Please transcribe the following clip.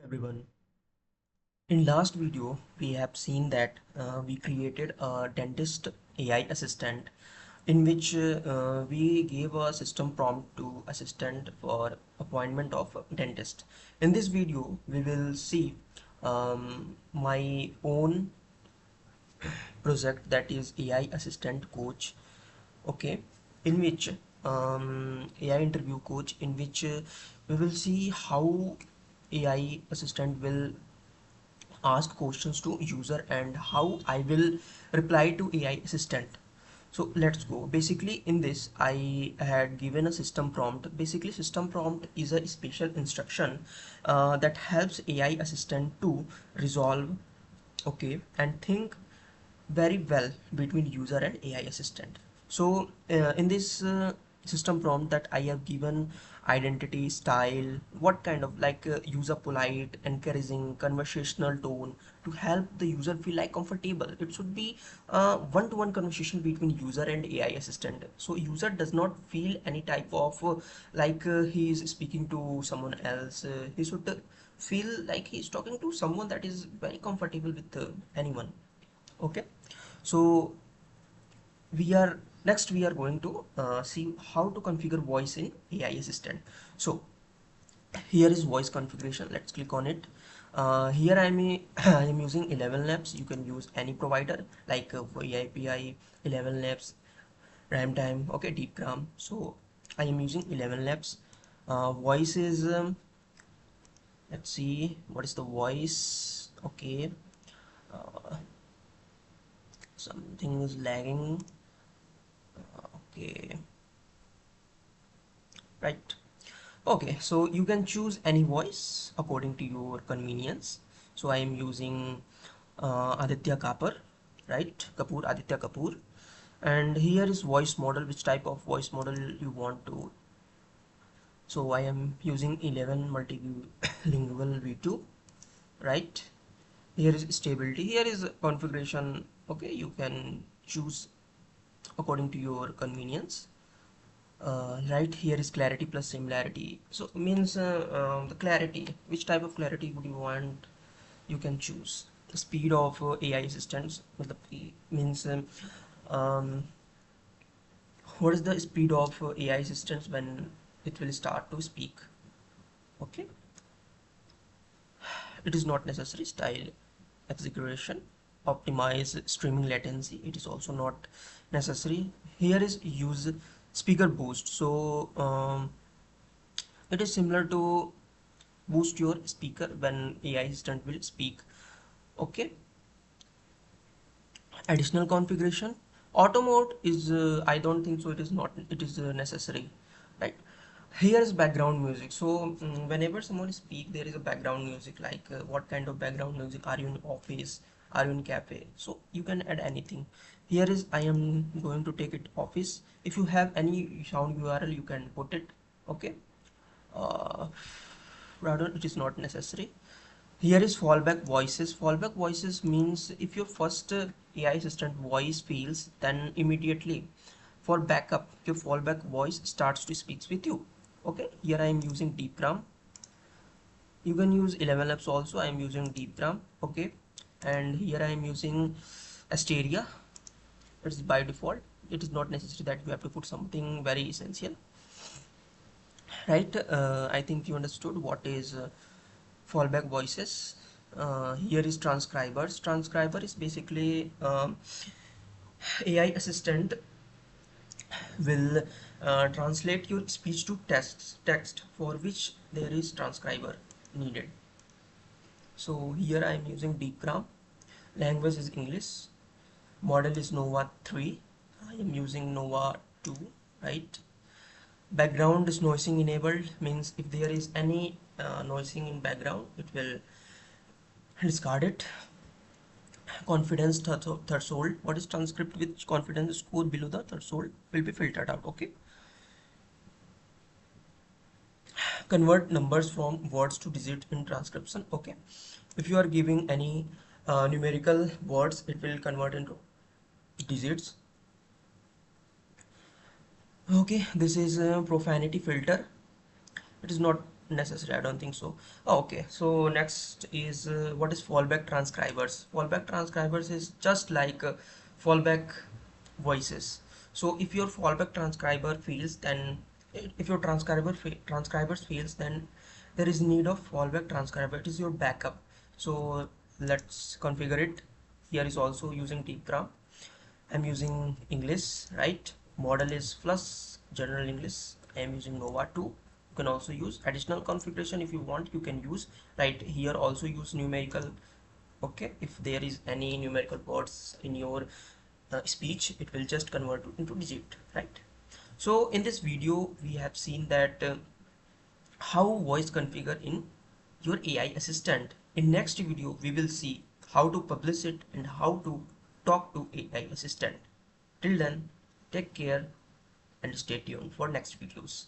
Everyone. In last video, we have seen that we created a dentist AI assistant in which we gave a system prompt to assistant for appointment of a dentist. In this video, we will see my own project, that is AI assistant coach, okay, in which AI interview coach, in which we will see how AI assistant will ask questions to user and how I will reply to AI assistant. So let's go. Basically in this I had given a system prompt. Basically system prompt is a special instruction that helps AI assistant to resolve, okay, and think very well between user and AI assistant. So in this system prompt that I have given identity, style, what kind of like user polite, encouraging, conversational tone to help the user feel like comfortable. It should be one-to-one conversation between user and AI assistant. So user does not feel any type of he is speaking to someone else. He should feel like he is talking to someone that is very comfortable with anyone. Okay, so we are going to see how to configure voice in AI assistant. So here is voice configuration. Let's click on it. Here I am using 11 labs. You can use any provider like VIPI, 11 labs, RAM time, okay, deep gram. So I am using 11 labs. Voice is let's see what is the voice. Okay, uh, something is lagging. Okay, right. Okay, so you can choose any voice according to your convenience. So I am using Aditya Kapur, right? Kapoor, Aditya Kapoor. And here is voice model, which type of voice model you want to. So I am using 11 multilingual V2, right? Here is stability, here is configuration. Okay, you can choose according to your convenience. Right, here is clarity plus similarity. So means the clarity, which type of clarity would you want, you can choose. The speed of AI assistants means um, what is the speed of AI assistants when it will start to speak. Okay, it is not necessary. Style, exaggeration, optimize streaming latency, it is also not necessary. Here is use speaker boost. So it is similar to boost your speaker when AI assistant will speak. Okay, additional configuration. Auto mode is I don't think so, it is not, it is necessary, right? Here is background music. So whenever someone speak, there is a background music, like what kind of background music, are you in office, are you in cafe, so you can add anything. Here is I am going to take it office. If you have any sound URL, you can put it. Okay, uh, rather it is not necessary. Here is fallback voices. Fallback voices means if your first AI assistant voice fails, then immediately for backup your fallback voice starts to speak with you. Okay, here I am using deepgram. You can use 11 labs also. I am using deepgram. Okay, and here I am using asteria. It's by default. It is not necessary that you have to put something very essential, right? I think you understood what is fallback voices. Here is transcribers. Transcriber is basically AI assistant will translate your speech to text for which there is transcriber needed. So here I am using deepgram. Language is English. Model is Nova 3. I am using Nova 2, right? Background is noising enabled, means if there is any noising in background, it will discard it. Confidence threshold, what is transcript with confidence score below the threshold will be filtered out. Okay, convert numbers from words to digit in transcription. Okay, if you are giving any numerical words, it will convert into digits. Okay, this is a profanity filter. It is not necessary, I don't think so. Oh, okay, so next is what is fallback transcribers. Fallback transcribers is just like fallback voices. So if your fallback transcriber fails, then if your transcribers fails, then there is need of fallback transcriber. It is your backup. So let's configure it. Here is also using deepgram. I'm using English, right? Model is plus general English. I'm using Nova 2. You can also use additional configuration if you want. You can use right here. Also use numerical. Okay, if there is any numerical words in your speech, it will just convert it into digit, right? So in this video, we have seen that how voice configure in your AI assistant. In next video, we will see how to publish it and how to talk to AI assistant. Till then, take care and stay tuned for next videos.